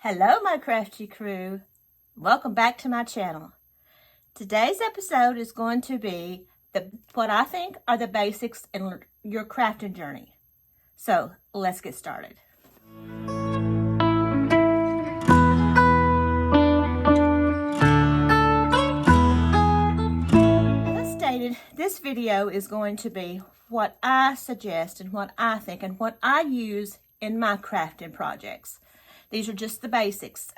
Hello, my crafty crew. Welcome back to my channel. Today's episode is going to be what I think are the basics in your crafting journey. So let's get started. As stated, this video is going to be what I suggest and what I think and what I use in my crafting projects. These are just the basics.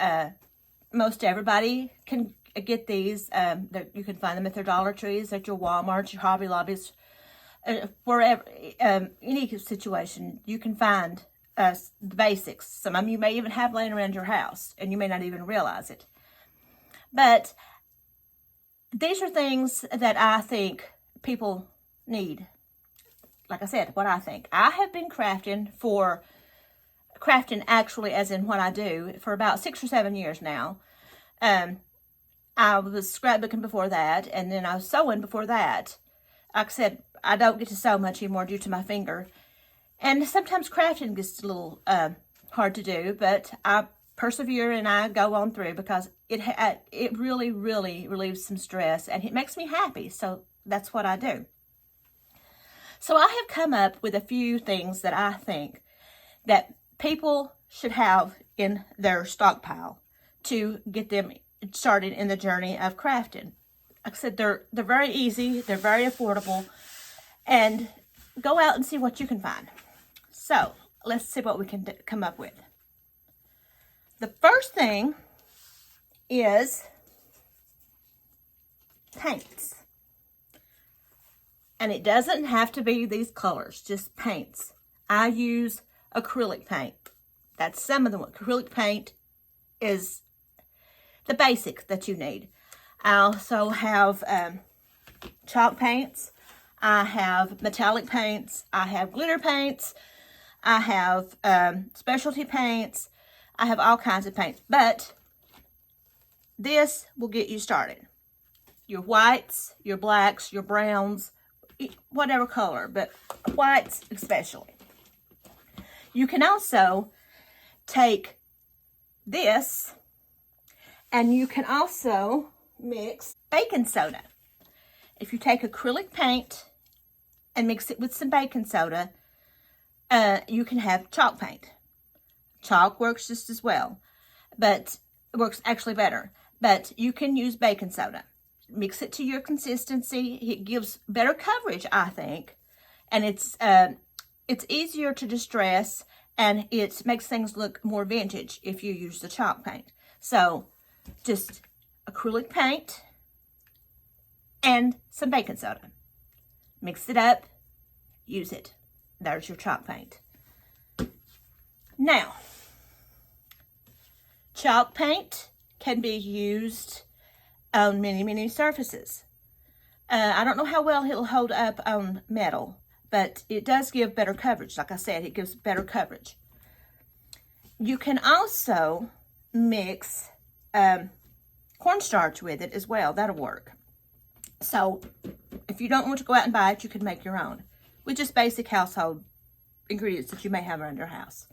Most everybody can get these. You can find them at their Dollar Trees, at your Walmarts, your Hobby Lobbies, wherever, any situation, you can find the basics. Some of them you may even have laying around your house, and you may not even realize it. But these are things that I think people need. Like I said, what I think. I have been crafting actually as in what I do for about 6 or 7 years now. I was scrapbooking before that, and then I was sewing before that. Like I said, I don't get to sew much anymore due to my finger. And sometimes crafting gets a little hard to do, but I persevere and I go on through because it really, really relieves some stress and it makes me happy. So that's what I do. So I have come up with a few things that I think that people should have in their stockpile to get them started in the journey of crafting. Like I said, they're very easy, they're very affordable, and go out and see what you can find. So let's see what we can come up with. The first thing is paints. And it doesn't have to be these colors, just paints. I use acrylic paint. That's some of them. Acrylic paint is the basic that you need. I also have chalk paints. I have metallic paints. I have glitter paints. I have specialty paints. I have all kinds of paints. But this will get you started. Your whites, your blacks, your browns, whatever color, but whites especially. You can also take this and you can also mix baking soda. If you take acrylic paint and mix it with some baking soda, you can have chalk paint. Chalk works just as well, but it works actually better. But you can use baking soda. Mix it to your consistency. It gives better coverage, I think, and it's easier to distress, and it makes things look more vintage if you use the chalk paint. So just acrylic paint and some baking soda. Mix it up, use it. There's your chalk paint. Now, chalk paint can be used on many, many surfaces. I don't know how well it'll hold up on metal, but it does give better coverage. Like I said, it gives better coverage. You can also mix cornstarch with it as well. That'll work. So if you don't want to go out and buy it, you can make your own with just basic household ingredients that you may have around your house.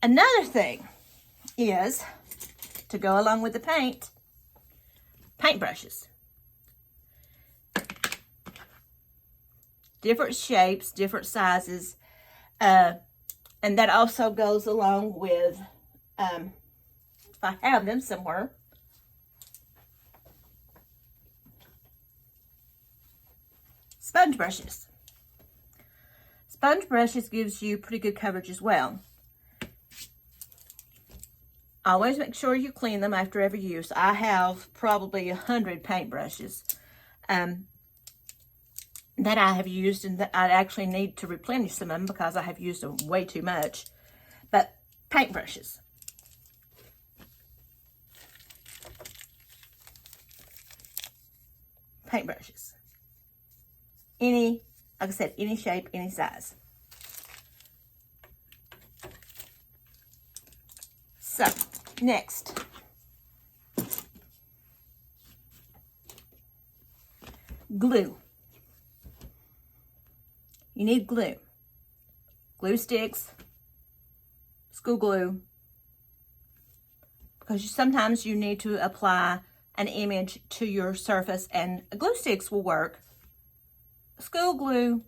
Another thing is, to go along with the paint, paintbrushes. Different shapes, different sizes, and that also goes along with, if I have them somewhere, sponge brushes. Sponge brushes gives you pretty good coverage as well. Always make sure you clean them after every use. I have probably 100 paintbrushes that I have used, and that I actually need to replenish some of them because I have used them way too much. But paintbrushes. Paintbrushes. Like I said, any shape, any size. So, next. Glue. You need glue. Glue sticks, school glue, because sometimes you need to apply an image to your surface, and glue sticks will work. School glue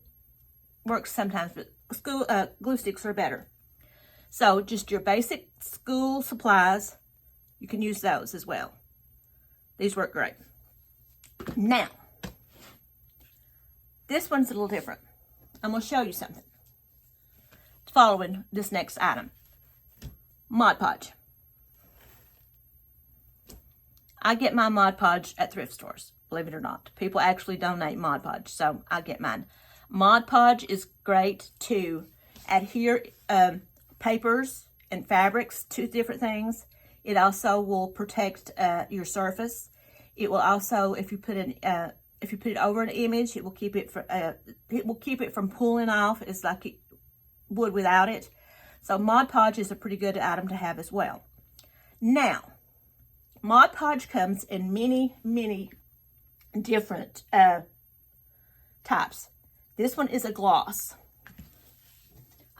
works sometimes, but glue sticks are better. So just your basic school supplies, you can use those as well. These work great. Now, this one's a little different. I'm going to show you something following this next item. Mod Podge. I get my Mod Podge at thrift stores, believe it or not. People actually donate Mod Podge, so I get mine. Mod Podge is great to adhere papers and fabrics to different things. It also will protect your surface. It will also, if you put it over an image, it will keep it from pulling off. It's like it would without it. So Mod Podge is a pretty good item to have as well. Now, Mod Podge comes in many different types. This one is a gloss.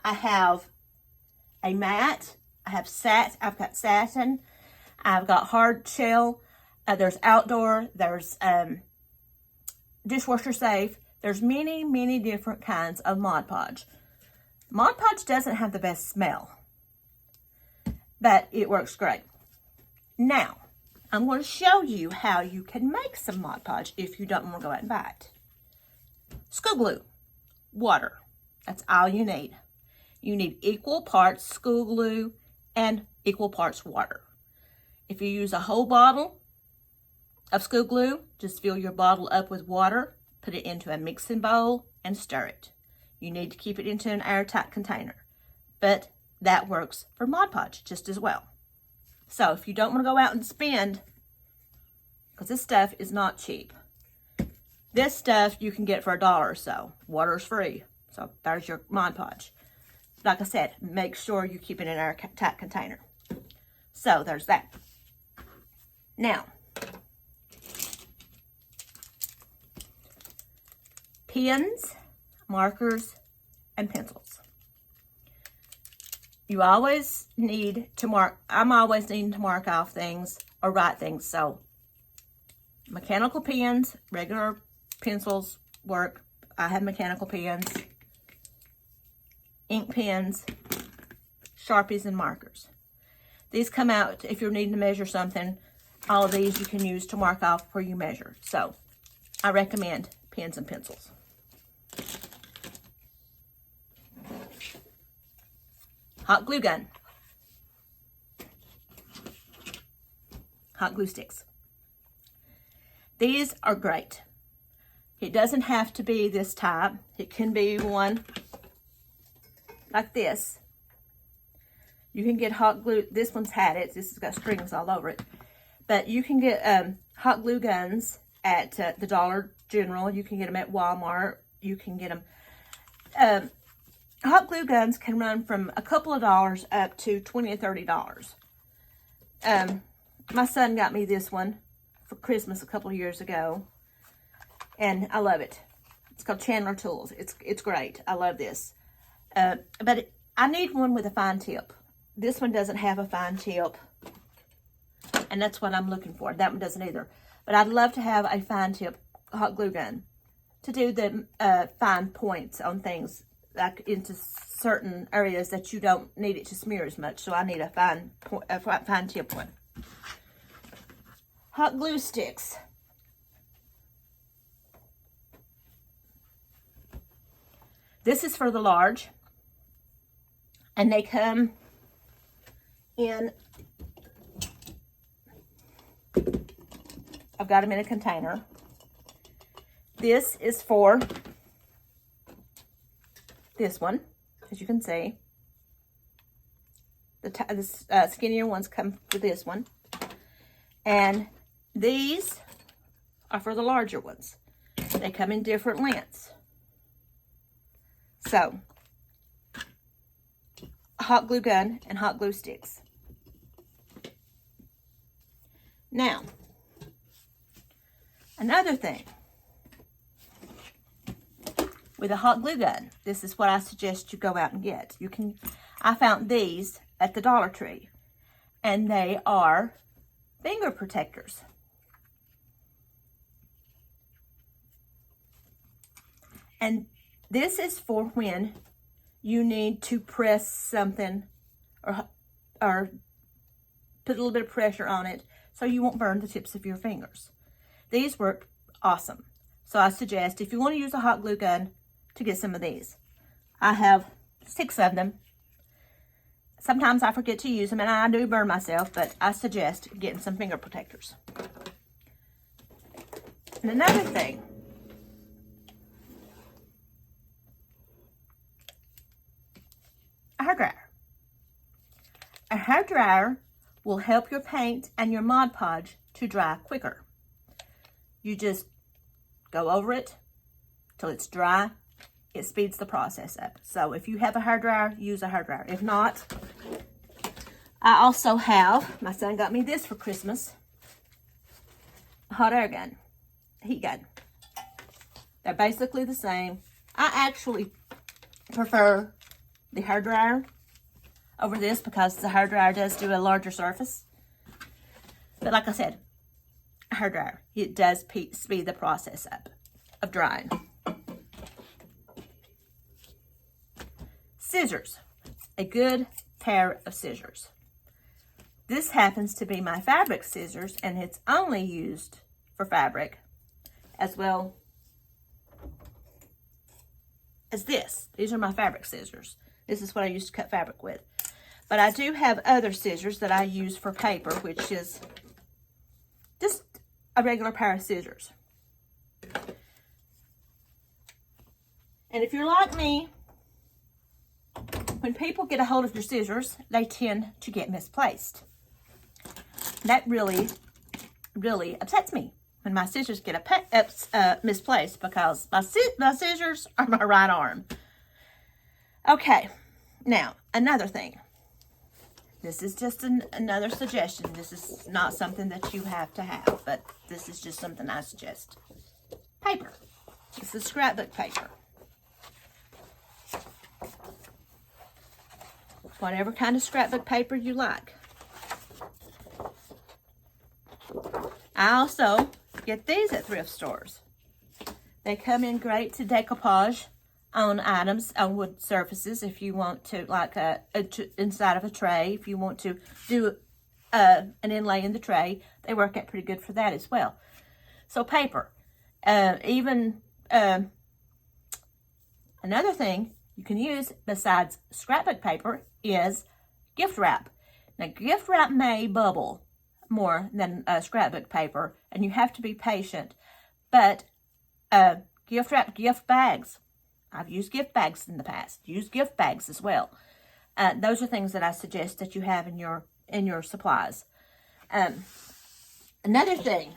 I have a matte. I've got satin. I've got hard shell. There's outdoor. There's dishwasher safe. There's many different kinds of Mod Podge. Mod Podge doesn't have the best smell, but it works great. Now, I'm going to show you how you can make some Mod Podge if you don't want to go out and buy it. School glue, water. That's all you need. You need equal parts school glue and equal parts water. If you use a whole bottle of school glue, just fill your bottle up with water, put it into a mixing bowl, and stir it. You need to keep it into an airtight container, but that works for Mod Podge just as well. So if you don't want to go out and spend, because this stuff is not cheap. This stuff you can get for $1 or so. Water's free. So there's your Mod Podge. Like I said, make sure you keep it in an airtight container. So there's that. Now, pens, markers, and pencils. You always need to mark. I'm always needing to mark off things or write things. So mechanical pens, regular pencils work. I have mechanical pens, ink pens, Sharpies, and markers. These come out if you're needing to measure something. All of these you can use to mark off where you measure. So I recommend pens and pencils. Hot glue gun. Hot glue sticks. These are great. It doesn't have to be this type. It can be one like this. You can get hot glue. This one's had it. This has got strings all over it. But you can get hot glue guns at the Dollar General. You can get them at Walmart. You can get them. Hot glue guns can run from a couple of dollars up to $20 or $30. My son got me this one for Christmas a couple of years ago, and I love it. It's called Chandler Tools. It's great. I love this. But I need one with a fine tip. This one doesn't have a fine tip, and that's what I'm looking for. That one doesn't either. But I'd love to have a fine tip hot glue gun to do the fine points on things, like into certain areas that you don't need it to smear as much. So I need a fine tip one. Hot glue sticks. This is for the large, and they come in, I've got them in a container. This is for this one, as you can see. The skinnier ones come with this one. And these are for the larger ones. They come in different lengths. So, hot glue gun and hot glue sticks. Now, another thing. With a hot glue gun, this is what I suggest you go out and get. I found these at the Dollar Tree. and they are finger protectors. And this is for when you need to press something or put a little bit of pressure on it so you won't burn the tips of your fingers. These work awesome. So I suggest if you want to use a hot glue gun to get some of these. I have 6 of them. Sometimes I forget to use them and I do burn myself, but I suggest getting some finger protectors. And another thing, a hairdryer. A hairdryer will help your paint and your Mod Podge to dry quicker. You just go over it till it's dry. It speeds the process up. So if you have a hairdryer, use a hairdryer. If not, I also have, my son got me this for Christmas, a hot air gun, heat gun. They're basically the same. I actually prefer the hairdryer over this because the hairdryer does do a larger surface. But like I said, a hairdryer, it does speed the process up of drying. Scissors, a good pair of scissors. This happens to be my fabric scissors, and it's only used for fabric as well as this. These are my fabric scissors. This is what I used to cut fabric with. But I do have other scissors that I use for paper, which is just a regular pair of scissors. And if you're like me, when people get a hold of your scissors, they tend to get misplaced. That really, really upsets me when my scissors get misplaced because my scissors are my right arm. Okay, now another thing. This is just another suggestion. This is not something that you have to have, but this is just something I suggest. Paper. This is scrapbook paper. Whatever kind of scrapbook paper you like. I also get these at thrift stores. They come in great to decoupage on items, on wood surfaces, if you want to, like inside of a tray, if you want to do an inlay in the tray, they work out pretty good for that as well. So paper. Another thing you can use besides scrapbook paper is gift wrap. Now, gift wrap may bubble more than scrapbook paper, and you have to be patient, but gift wrap, gift bags. I've used gift bags in the past. Use gift bags as well. Those are things that I suggest that you have in your supplies. Another thing.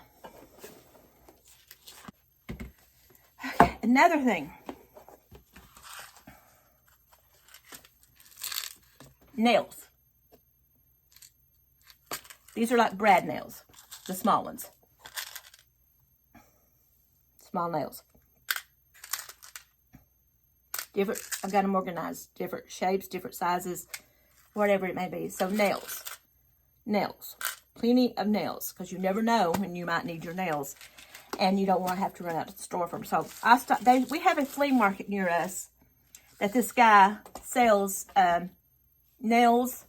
Nails. These are like brad nails, the small ones. Small nails. I've got them organized, different shapes, different sizes, whatever it may be. So nails, plenty of nails, because you never know when you might need your nails, and you don't want to have to run out to the store for them. So we have a flea market near us that this guy sells nails,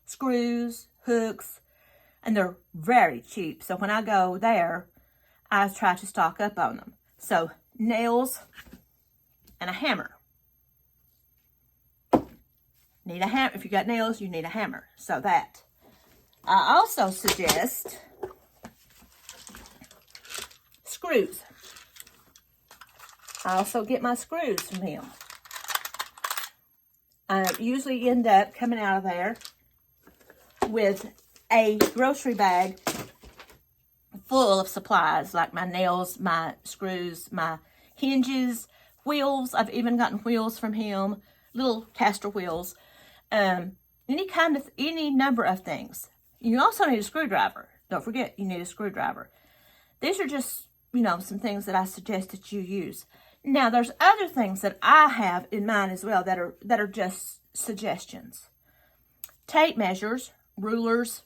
screws, hooks, and they're very cheap. So when I go there, I try to stock up on them. So nails and a hammer. Need a hammer. If you got nails, you need a hammer. So that. I also suggest screws. I also get my screws from him. I usually end up coming out of there with a grocery bag full of supplies, like my nails, my screws, my hinges, wheels. I've even gotten wheels from him, little caster wheels. Any number of things. You also need a screwdriver. Don't forget, you need a screwdriver. These are just, some things that I suggest that you use. Now, there's other things that I have in mind as well that are just suggestions. Tape measures, rulers,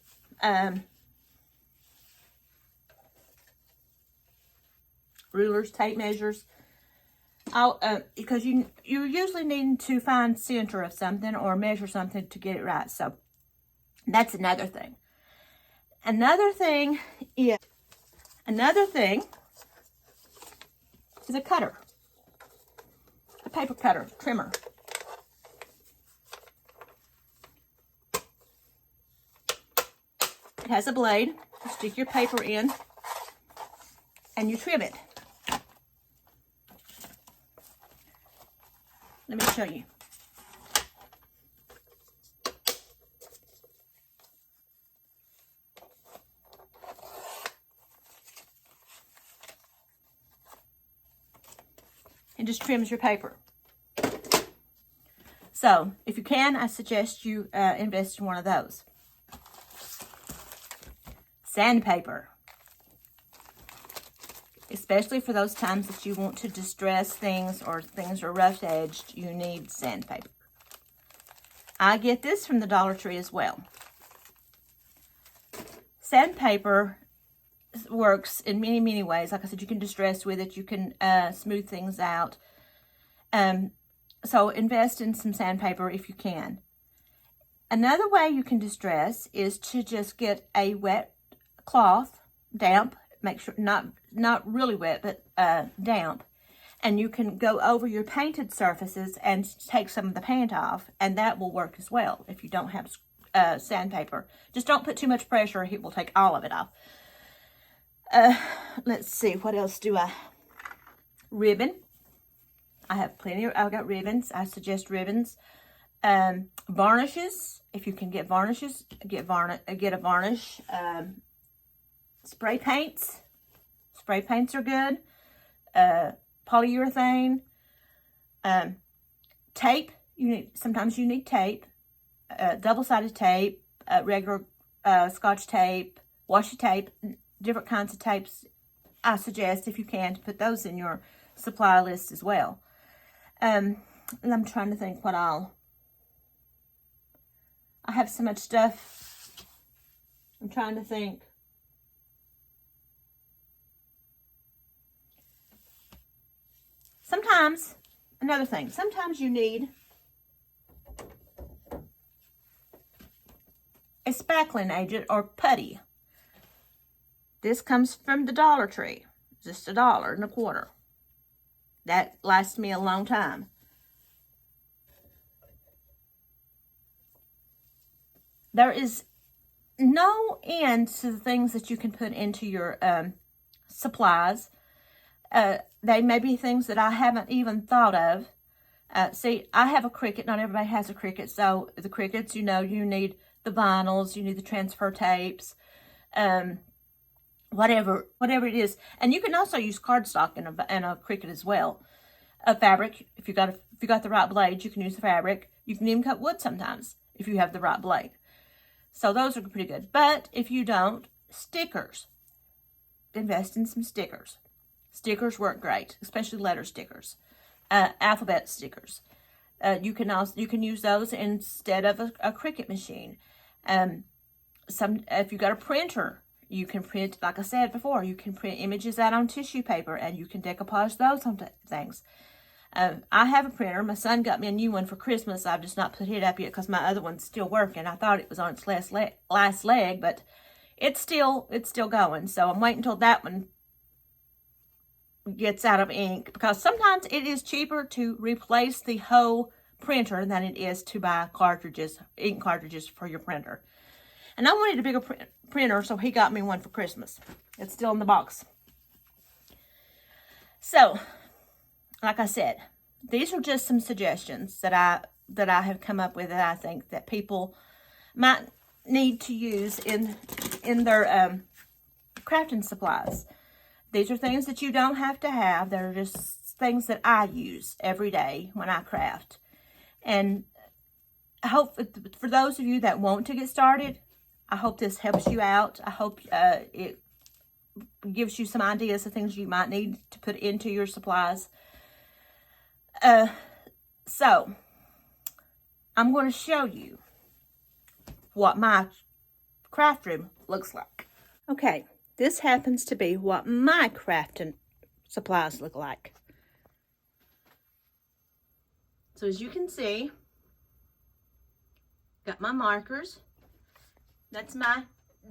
Rulers, tape measures. Because you're usually needing to find center of something or measure something to get it right. So that's another thing. Another thing is a cutter, a paper cutter, trimmer. It has a blade. You stick your paper in and you trim it. Let me show you. It just trims your paper. So, if you can, I suggest you invest in one of those. Sandpaper. Especially for those times that you want to distress things or things are rough edged, you need sandpaper. I get this from the Dollar Tree as well. Sandpaper works in many, many ways. Like I said, you can distress with it. You can smooth things out. So invest in some sandpaper if you can. Another way you can distress is to just get a wet cloth, damp, make sure not really wet, but damp, and you can go over your painted surfaces and take some of the paint off, and that will work as well if you don't have sandpaper. Just don't put too much pressure, it will take all of it off. Let's see, what else do I... Ribbon. I have plenty. I've got ribbons. I suggest ribbons. Varnishes. If you can get varnishes, get a varnish. Spray paints. Spray paints are good. Polyurethane. Tape. Sometimes you need tape. Double-sided tape. Regular Scotch tape. Washi tape. Different kinds of tapes. I suggest, if you can, to put those in your supply list as well. And I'm trying to think what I have so much stuff. I'm trying to think. Sometimes you need a spackling agent or putty. This comes from the Dollar Tree. Just $1.25. That lasts me a long time. There is no end to the things that you can put into your supplies. They may be things that I haven't even thought of. See, I have a Cricut. Not everybody has a Cricut. So the Cricuts, you need the vinyls, you need the transfer tapes, whatever it is. And you can also use cardstock in a Cricut as well. A fabric, if you got the right blade, you can use the fabric. You can even cut wood sometimes if you have the right blade. So those are pretty good. But if you don't, stickers. Invest in some stickers. Stickers work great, especially letter stickers, alphabet stickers. You can use those instead of a Cricut machine. If you got a printer, you can print, like I said before, you can print images out on tissue paper, and you can decoupage those on things. I have a printer. My son got me a new one for Christmas. I've just not put it up yet because my other one's still working. I thought it was on its last leg, but it's still going. So I'm waiting until that one gets out of ink, because sometimes it is cheaper to replace the whole printer than it is to buy ink cartridges for your printer. And I wanted a bigger printer, so he got me one for Christmas. It's still in the box. So, like I said, these are just some suggestions that I have come up with that I think that people might need to use in their crafting supplies. These are things that you don't have to have. They're just things that I use every day when I craft. And I hope for those of you that want to get started, I hope this helps you out. I hope it gives you some ideas of things you might need to put into your supplies. So, I'm going to show you what my craft room looks like. Okay, this happens to be what my crafting supplies look like. So as you can see, got my markers. That's my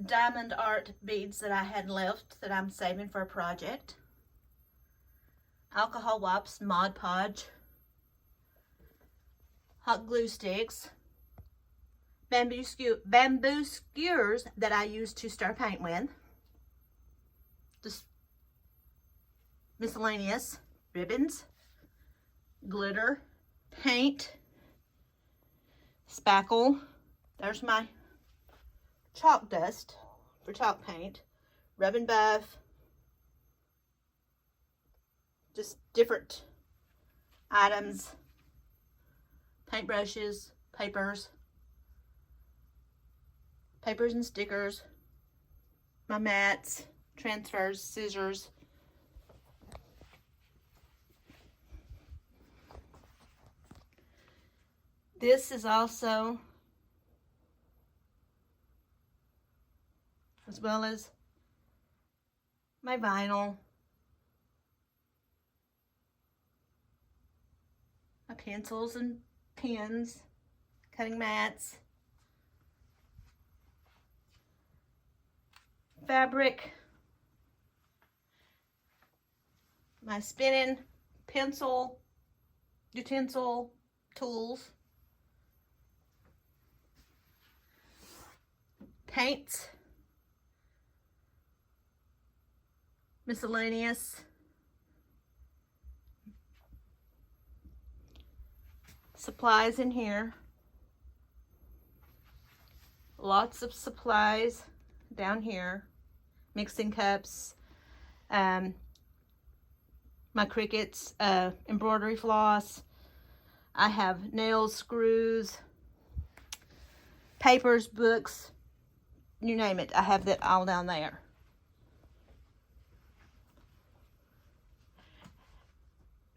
diamond art beads that I had left that I'm saving for a project. Alcohol wipes, Mod Podge, hot glue sticks, bamboo skewers that I use to stir paint with, just miscellaneous ribbons, glitter, paint, spackle. There's my chalk dust for chalk paint, rub and buff, just different items, paintbrushes, papers and stickers, my mats, transfers, scissors. This is also, as well as my vinyl, my pencils and pens, cutting mats, fabric, my spinning pencil, utensil, tools, paints, miscellaneous, supplies in here, lots of supplies down here, mixing cups, my Cricuts, embroidery floss. I have nails, screws, papers, books, you name it. I have that all down there.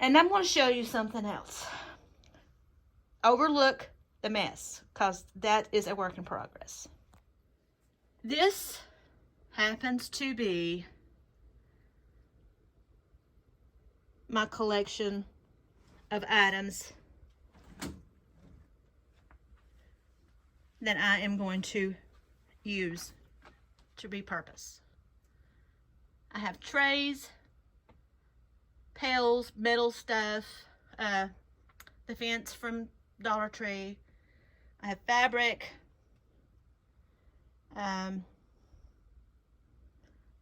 And I'm going to show you something else. Overlook the mess, because that is a work in progress. This happens to be my collection of items that I am going to use to repurpose. I have trays, pails, metal stuff, the fence from Dollar Tree. I have fabric.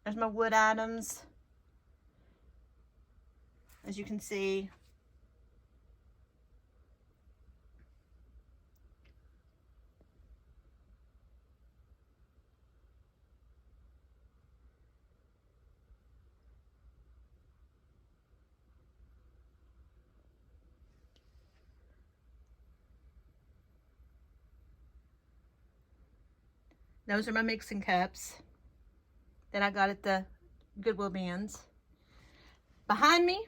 There's my wood items. As you can see, those are my mixing cups that I got at the Goodwill bins. Behind me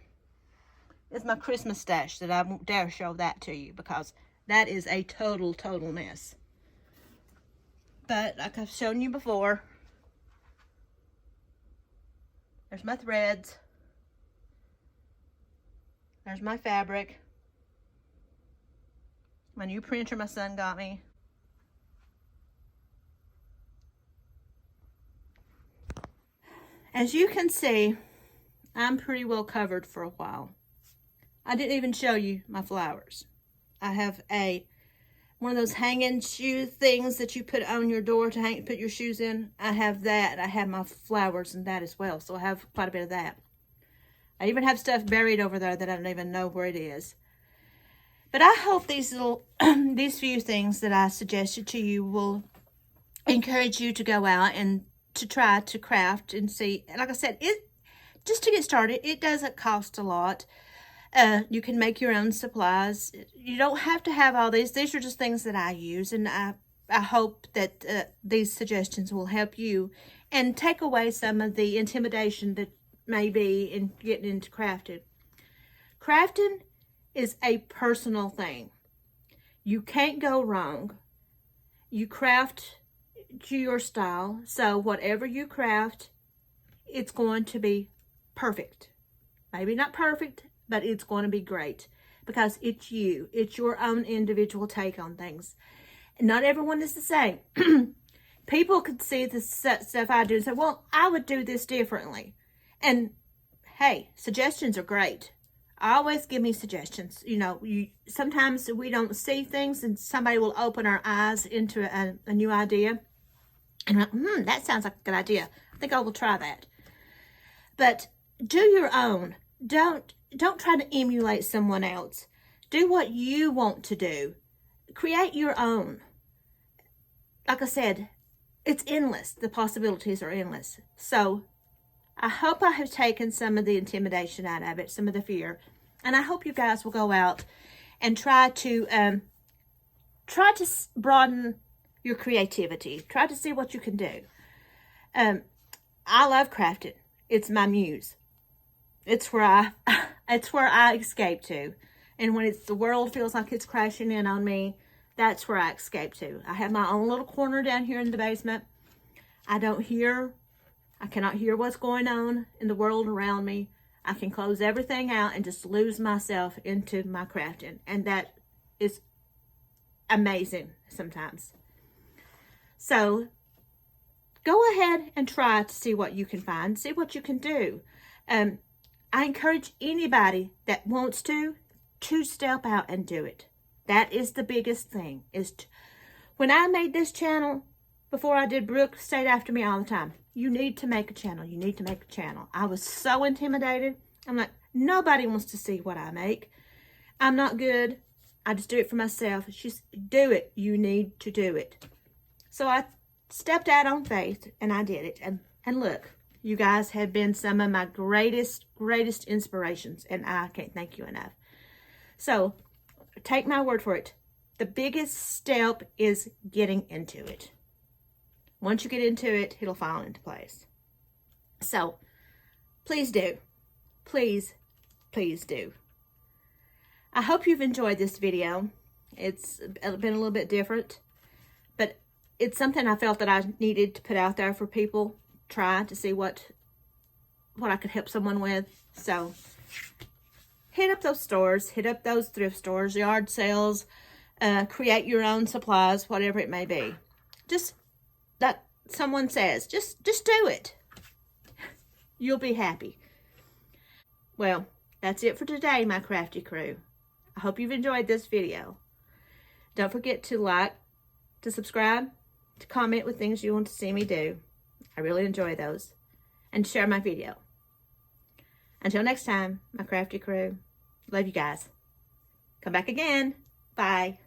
is my Christmas stash that I won't dare show that to you because that is a total mess. But like I've shown you before, there's my threads. There's my fabric. My new printer my son got me. As you can see, I'm pretty well covered for a while. I didn't even show you my flowers. I have one of those hanging shoe things that you put on your door to put your shoes in. I have that. I have my flowers in that as well. So I have quite a bit of that. I even have stuff buried over there that I don't even know where it is. But I hope these these few things that I suggested to you will encourage you to go out and to try to craft and see. Like I said, just to get started, it doesn't cost a lot. You can make your own supplies. You don't have to have all these. These are just things that I use, and I hope that these suggestions will help you and take away some of the intimidation that may be in getting into crafting. Crafting is a personal thing. You can't go wrong. You craft to your style. So whatever you craft, it's going to be perfect. Maybe not perfect, but it's going to be great because it's you. It's your own individual take on things. And not everyone is the same. People could see the stuff I do and say, well, I would do this differently. And hey, suggestions are great. Always give me suggestions. You know, sometimes we don't see things and somebody will open our eyes into a new idea. And I'm like, that sounds like a good idea. I think I will try that. But do your own. Don't try to emulate someone else. Do what you want to do. Create your own. Like I said, it's endless. The possibilities are endless. So I hope I have taken some of the intimidation out of it, some of the fear. And I hope you guys will go out and try to broaden your creativity. Try to see what you can do. I love crafting. It's my muse. It's where I escape to. And when the world feels like it's crashing in on me, that's where I escape to. I have my own little corner down here in the basement. I cannot hear what's going on in the world around me. I can close everything out and just lose myself into my crafting. And that is amazing sometimes. So go ahead and try to see what you can find. See what you can do. I encourage anybody that wants to step out and do it. That is the biggest thing. When I made this channel, before I did, Brooke stayed after me all the time. You need to make a channel. You need to make a channel. I was so intimidated. I'm like, nobody wants to see what I make. I'm not good. I just do it for myself. She's, do it. You need to do it. So I stepped out on faith and I did it. And look, you guys have been some of my greatest inspirations, and I can't thank you enough. So take my word for it. The biggest step is getting into it. Once you get into it, it'll fall into place. So please do. Please do. I hope you've enjoyed this video. It's been a little bit different, but it's something I felt that I needed to put out there for people, try to see what I could help someone with. So hit up those stores, hit up those thrift stores, yard sales, create your own supplies, whatever it may be. Just like someone says, just do it. You'll be happy. Well, that's it for today, my crafty crew. I hope you've enjoyed this video. Don't forget to like, to subscribe, to comment with things you want to see me do. I really enjoy those. And share my video. Until next time, my crafty crew. Love you guys. Come back again. Bye.